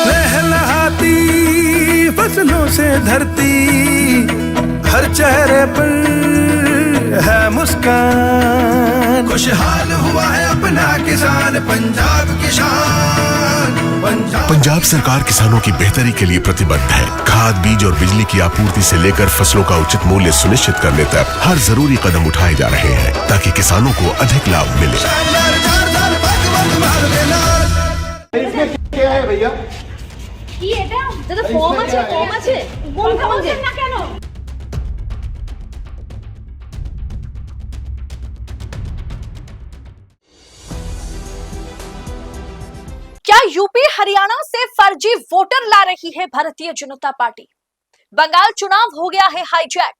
लहलहाती फसलों से धरती, हर चेहरे पर है मुस्कान, खुशहाल हुआ है अपना किसान, पंजाब किसान। पंजाब सरकार किसानों की बेहतरी के लिए प्रतिबद्ध है। खाद, बीज और बिजली की आपूर्ति से लेकर फसलों का उचित मूल्य सुनिश्चित करने तक हर जरूरी कदम उठाए जा रहे हैं ताकि किसानों को अधिक लाभ मिले। क्या है भैया? কি এটা যেটা ফর্ম আছে কোনটা বলছেন না কেন? क्या यूपी हरियाणा से फर्जी वोटर ला रही है भारतीय जनता पार्टी? बंगाल चुनाव हो गया है हाईजैक।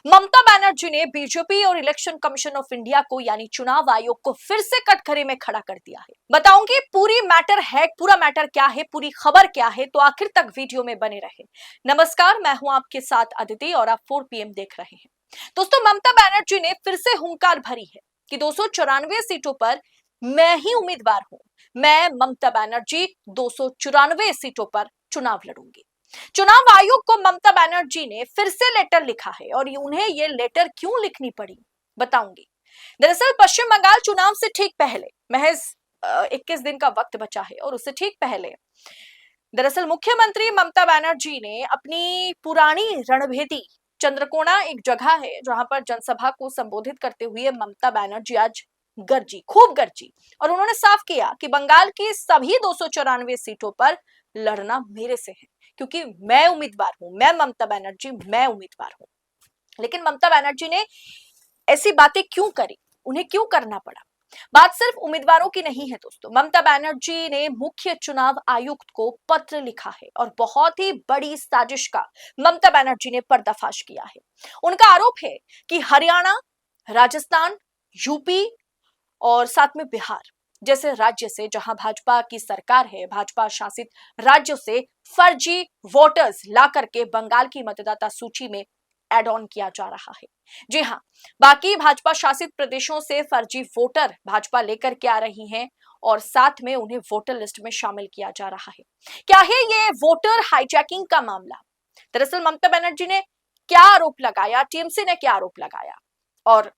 ममता बनर्जी ने बीजेपी और इलेक्शन कमीशन ऑफ इंडिया को यानी चुनाव आयोग को फिर से कटघरे में खड़ा कर दिया है। बताऊंगी पूरा मैटर क्या है, पूरी खबर क्या है, तो आखिर तक वीडियो में बने रहे। नमस्कार, मैं हूं आपके साथ अदिति और आप 4 PM देख रहे हैं। दोस्तों, ममता बनर्जी ने फिर से हुंकार भरी है कि 294 सीटों पर मैं ही उम्मीदवार हूं। मैं ममता बनर्जी 294 सीटों पर चुनाव लड़ूंगी। चुनाव आयोग को ममता बनर्जी ने फिर से लेटर लिखा है और उन्हें यह लेटर क्यों लिखनी पड़ी बताऊंगी। दरअसल पश्चिम बंगाल चुनाव से ठीक पहले महज 21 दिन का वक्त बचा है और उससे ठीक पहले दरअसल मुख्यमंत्री ममता बनर्जी ने अपनी पुरानी रणभेदी चंद्रकोना एक जगह है जहां पर जनसभा को संबोधित करते हुए ममता बनर्जी आज खूब गरजी और उन्होंने साफ किया कि बंगाल की सभी 294 सीटों पर लड़ना मेरे से है क्योंकि मैं उम्मीदवार हूं, मैं ममता बनर्जी, मैं उम्मीदवार हूं। लेकिन ममता बनर्जी ने ऐसी बातें क्यों करी, उन्हें क्यों करना पड़ा? बात सिर्फ उम्मीदवारों की नहीं है दोस्तों। ममता बनर्जी ने मुख्य चुनाव आयुक्त को पत्र लिखा है और बहुत ही बड़ी साजिश का ममता बनर्जी ने पर्दाफाश किया है। उनका आरोप है कि हरियाणा, राजस्थान, यूपी और साथ में बिहार जैसे राज्य से जहां भाजपा की सरकार है, भाजपा शासित राज्यों से फर्जी वोटर्स ला करके बंगाल की मतदाता सूची में एड ऑन किया जा रहा है। जी हां, बाकी भाजपा शासित प्रदेशों से फर्जी वोटर भाजपा लेकर के आ रही हैं और साथ में उन्हें वोटर लिस्ट में शामिल किया जा रहा है। क्या है ये वोटर हाईजैकिंग का मामला? दरअसल ममता बनर्जी ने क्या आरोप लगाया, टीएमसी ने क्या आरोप लगाया और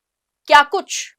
क्या कुछ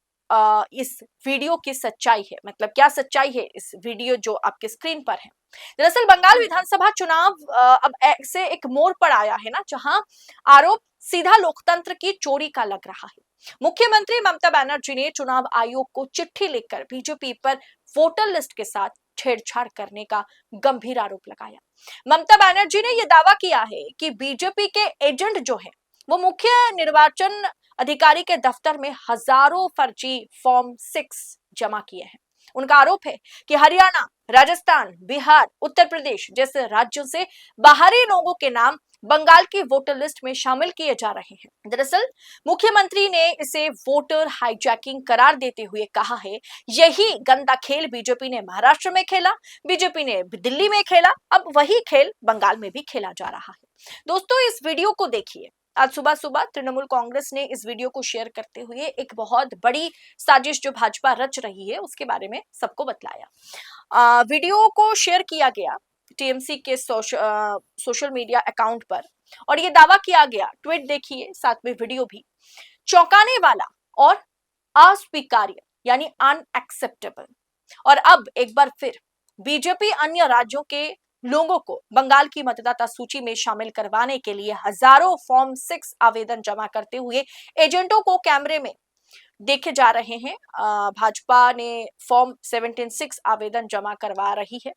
इस वीडियो की सच्चाई है, मतलब क्या सच्चाई है इस वीडियो जो आपके स्क्रीन पर है। दरअसल बंगाल विधानसभा चुनाव अब ऐसे एक मोड़ पर आया है ना जहां आरोप सीधा लोकतंत्र की चोरी का लग रहा है। मुख्यमंत्री ममता बनर्जी ने चुनाव आयोग को चिट्ठी लिखकर बीजेपी पर वोटर लिस्ट के साथ छेड़छाड़ करने का गंभीर आरोप लगाया। ममता बनर्जी ने यह दावा किया है कि बीजेपी के एजेंट जो है वो मुख्य निर्वाचन अधिकारी के दफ्तर में हजारों फर्जी फॉर्म 6 जमा किए हैं। उनका आरोप है कि हरियाणा, राजस्थान, बिहार, उत्तर प्रदेश जैसे राज्यों से बाहरी लोगों के नाम बंगाल की वोटर लिस्ट में शामिल किए जा रहे हैं। दरअसल मुख्यमंत्री ने इसे वोटर हाईजैकिंग करार देते हुए कहा है, यही गंदा खेल बीजेपी ने महाराष्ट्र में खेला, बीजेपी ने दिल्ली में खेला, अब वही खेल बंगाल में भी खेला जा रहा है। दोस्तों, इस वीडियो को देखिए। आज सुबह सुबह तृणमूल कांग्रेस ने इस वीडियो को शेयर करते हुए एक बहुत बड़ी साजिश जो भाजपा रच रही है उसके बारे में सबको बतलाया। वीडियो को शेयर किया गया टीएमसी के सोशल मीडिया अकाउंट पर और ये दावा किया गया, ट्वीट देखिए साथ में वीडियो भी, चौंकाने वाला और अस्वीकार्य यानी अनएक्सेप्टेबल। और अब एक बार फिर बीजेपी अन्य राज्यों के लोगों को बंगाल की मतदाता सूची में शामिल करवाने के लिए हजारों फॉर्म 6 आवेदन जमा करते हुए एजेंटों को कैमरे में देखे जा रहे हैं। भाजपा ने फॉर्म 76 आवेदन जमा करवा रही है।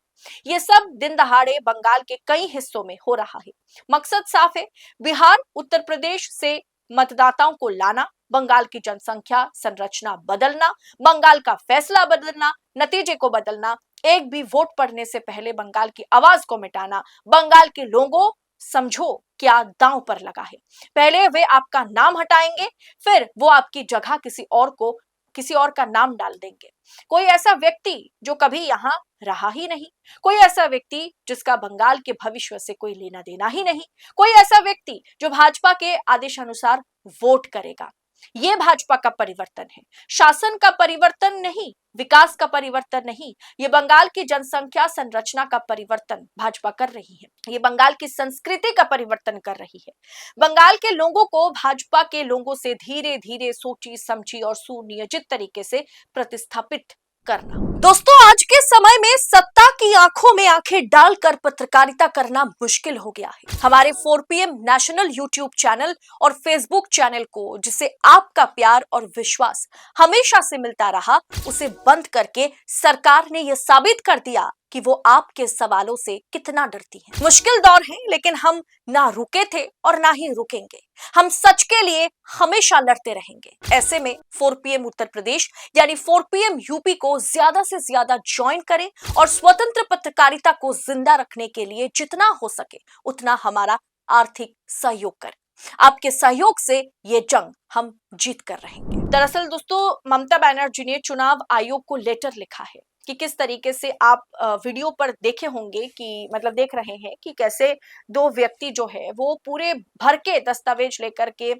ये सब दिन दहाड़े बंगाल के कई हिस्सों में हो रहा है। मकसद साफ है, बिहार, उत्तर प्रदेश से मतदाताओं को लाना, बंगाल की जनसंख्या संरचना बदलना, बंगाल का फैसला बदलना, नतीजे को बदलना, एक भी वोट पड़ने से पहले बंगाल की आवाज को मिटाना। बंगाल के लोगों, समझो क्या दांव पर लगा है। पहले वे आपका नाम हटाएंगे, फिर वो आपकी जगह किसी और का नाम डाल देंगे। कोई ऐसा व्यक्ति जो कभी यहाँ रहा ही नहीं, कोई ऐसा व्यक्ति जिसका बंगाल के भविष्य से कोई लेना देना ही नहीं, कोई ऐसा व्यक्ति जो भाजपा के आदेशानुसार वोट करेगा। ये भाजपा का परिवर्तन है, शासन का परिवर्तन नहीं, विकास का परिवर्तन नहीं। ये बंगाल की जनसंख्या संरचना का परिवर्तन भाजपा कर रही है। ये बंगाल की संस्कृति का परिवर्तन कर रही है। बंगाल के लोगों को भाजपा के लोगों से धीरे धीरे सोची समझी और सुनियोजित तरीके से प्रतिस्थापित करना। दोस्तों, आज के समय में सत्ता की आंखों में आंखें डालकर पत्रकारिता करना मुश्किल हो गया है। हमारे 4 PM नेशनल यूट्यूब चैनल और फेसबुक चैनल को, जिसे आपका प्यार और विश्वास हमेशा से मिलता रहा, उसे बंद करके सरकार ने यह साबित कर दिया कि वो आपके सवालों से कितना डरती है। मुश्किल दौर है, लेकिन हम ना रुके थे और ना ही रुकेंगे। हम सच के लिए हमेशा लड़ते रहेंगे। ऐसे में 4 PM उत्तर प्रदेश यानी 4 PM यूपी को ज्यादा से ज्यादा ज्वाइन करें और स्वतंत्र पत्रकारिता को जिंदा रखने के लिए जितना हो सके उतना हमारा आर्थिक सहयोग करें। आपके सहयोग से ये जंग हम जीत कर रहेंगे। दरअसल दोस्तों, ममता बनर्जी ने चुनाव आयोग को लेटर लिखा है कि किस तरीके से आप वीडियो पर देखे होंगे कि मतलब देख रहे हैं कि कैसे 2 व्यक्ति जो है वो पूरे भर के दस्तावेज लेकर के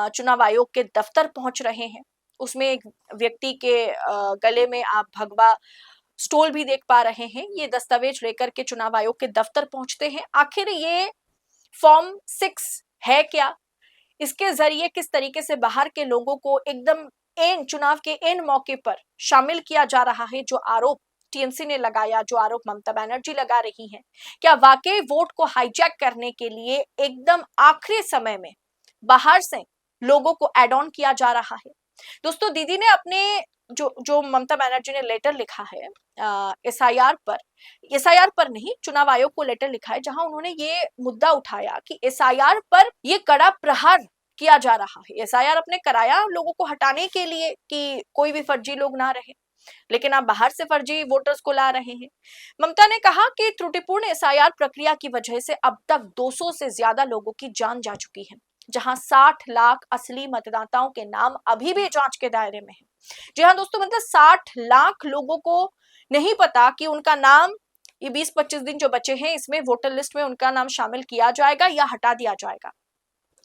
चुनाव आयोग के दफ्तर पहुंच रहे हैं। उसमें एक व्यक्ति के गले में आप भगवा स्टोल भी देख पा रहे हैं। ये दस्तावेज लेकर के चुनाव आयोग के दफ्तर पहुंचते हैं। आखिर ये फॉर्म 6 है क्या? इसके जरिए किस तरीके से बाहर के लोगों को एकदम चुनाव के इन मौके पर शामिल किया जा रहा है? जो आरोप टीएमसी ने लगाया, जो आरोप ममता बनर्जी लगा रही हैं, क्या वाकई वोट को हाईजैक करने के लिए एकदम आखिरी समय में बाहर से लोगों को एड ऑन किया जा रहा है? दोस्तों, दीदी ने अपने जो ममता बनर्जी ने लेटर लिखा है एसआईआर पर नहीं, चुनाव आयोग को लेटर लिखा है, जहां उन्होंने ये मुद्दा उठाया कि एसआईआर पर ये कड़ा प्रहार किया जा रहा है। एसआईआर अपने कराया लोगों को हटाने के लिए कि कोई भी फर्जी लोग ना रहे, लेकिन आप बाहर से फर्जी वोटर्स को ला रहे हैं। ममता ने कहा कि त्रुटिपूर्ण एसआईआर प्रक्रिया की वजह से अब तक 200 से ज्यादा लोगों की जान जा चुकी है, जहां 60 लाख असली मतदाताओं के नाम अभी भी जांच के दायरे में है। जी हाँ दोस्तों, मतलब 60 लाख लोगों को नहीं पता कि उनका नाम ये 20-25 दिन जो बचे हैं इसमें वोटर लिस्ट में उनका नाम शामिल किया जाएगा या हटा दिया जाएगा।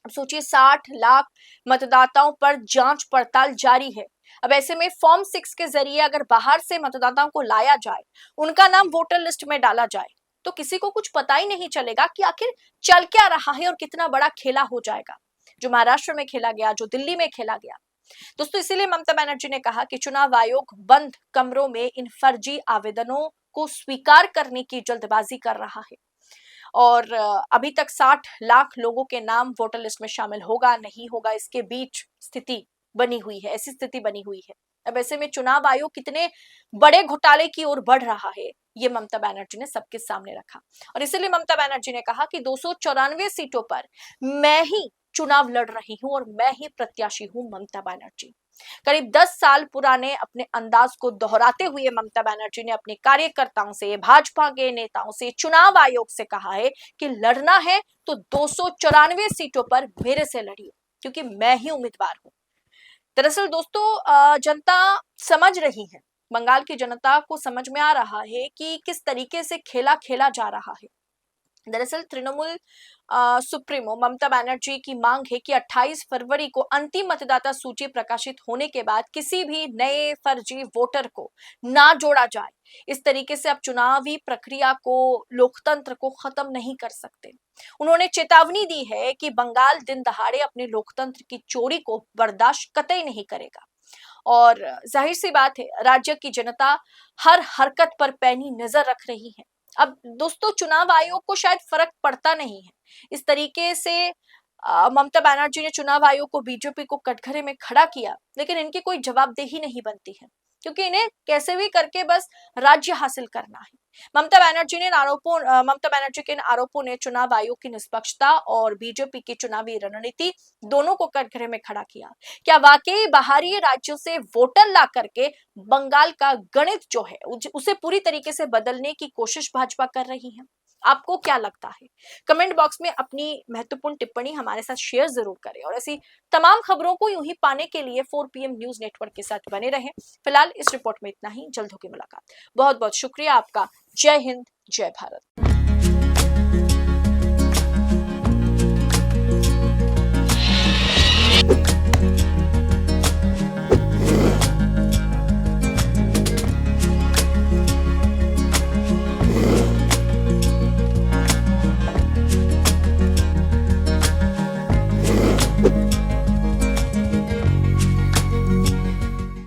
अब सोचिए, 60 लाख मतदाताओं पर जांच पड़ताल जारी है। अब ऐसे में फॉर्म 6 के जरिए अगर बाहर से मतदाताओं को लाया जाए, उनका नाम वोटर लिस्ट में डाला जाए, तो किसी को कुछ पता ही नहीं चलेगा कि आखिर चल क्या रहा है और कितना बड़ा खेला हो जाएगा, जो महाराष्ट्र में खेला गया, जो दिल्ली में खेला गया। दोस्तों, इसीलिए ममता बनर्जी ने कहा कि चुनाव आयोग बंद कमरों में इन फर्जी आवेदनों को स्वीकार करने की जल्दबाजी कर रहा है और अभी तक 60 लाख लोगों के नाम वोटर लिस्ट में शामिल होगा नहीं होगा, इसके बीच स्थिति बनी हुई है, ऐसी स्थिति बनी हुई है। अब ऐसे में चुनाव आयोग कितने बड़े घोटाले की ओर बढ़ रहा है, ये ममता बनर्जी ने सबके सामने रखा और इसीलिए ममता बनर्जी ने कहा कि 294 सीटों पर मैं ही चुनाव लड़ रही हूं और मैं ही प्रत्याशी हूं, ममता बनर्जी। करीब 10 साल पुराने अपने अंदाज को दोहराते हुए ममता बनर्जी ने अपने कार्यकर्ताओं से, भाजपा के नेताओं से, चुनाव आयोग से कहा है कि लड़ना है तो 294 सीटों पर मेरे से लड़िए, क्योंकि मैं ही उम्मीदवार हूं। दरअसल दोस्तों, जनता समझ रही है, बंगाल की जनता को समझ में आ रहा है कि किस तरीके से खेला खेला जा रहा है। दरअसल तृणमूल सुप्रीमो ममता बनर्जी की मांग है कि 28 फरवरी को अंतिम मतदाता सूची प्रकाशित होने के बाद किसी भी नए फर्जी वोटर को ना जोड़ा जाए। इस तरीके से आप चुनावी प्रक्रिया को, लोकतंत्र को खत्म नहीं कर सकते। उन्होंने चेतावनी दी है कि बंगाल दिन दहाड़े अपने लोकतंत्र की चोरी को बर्दाश्त कतई नहीं करेगा और जाहिर सी बात है, राज्य की जनता हर हरकत पर पैनी नजर रख रही है। अब दोस्तों, चुनाव आयोग को शायद फर्क पड़ता नहीं है। इस तरीके से ममता बनर्जी ने चुनाव आयोग को, बीजेपी को कटघरे में खड़ा किया, लेकिन इनकी कोई जवाबदेही नहीं बनती है, क्योंकि इन्हें कैसे भी करके बस राज्य हासिल करना है। ममता बनर्जी के इन आरोपों ने चुनाव आयोग की निष्पक्षता और बीजेपी की चुनावी रणनीति दोनों को कटघरे में खड़ा किया। क्या वाकई बाहरी राज्यों से वोटर ला करके बंगाल का गणित जो है उसे पूरी तरीके से बदलने की कोशिश भाजपा कर रही है? आपको क्या लगता है? कमेंट बॉक्स में अपनी महत्वपूर्ण टिप्पणी हमारे साथ शेयर जरूर करें और ऐसी तमाम खबरों को यूं ही पाने के लिए 4 PM न्यूज नेटवर्क के साथ बने रहें। फिलहाल इस रिपोर्ट में इतना ही, जल्द होगी मुलाकात। बहुत बहुत शुक्रिया आपका। जय हिंद, जय भारत।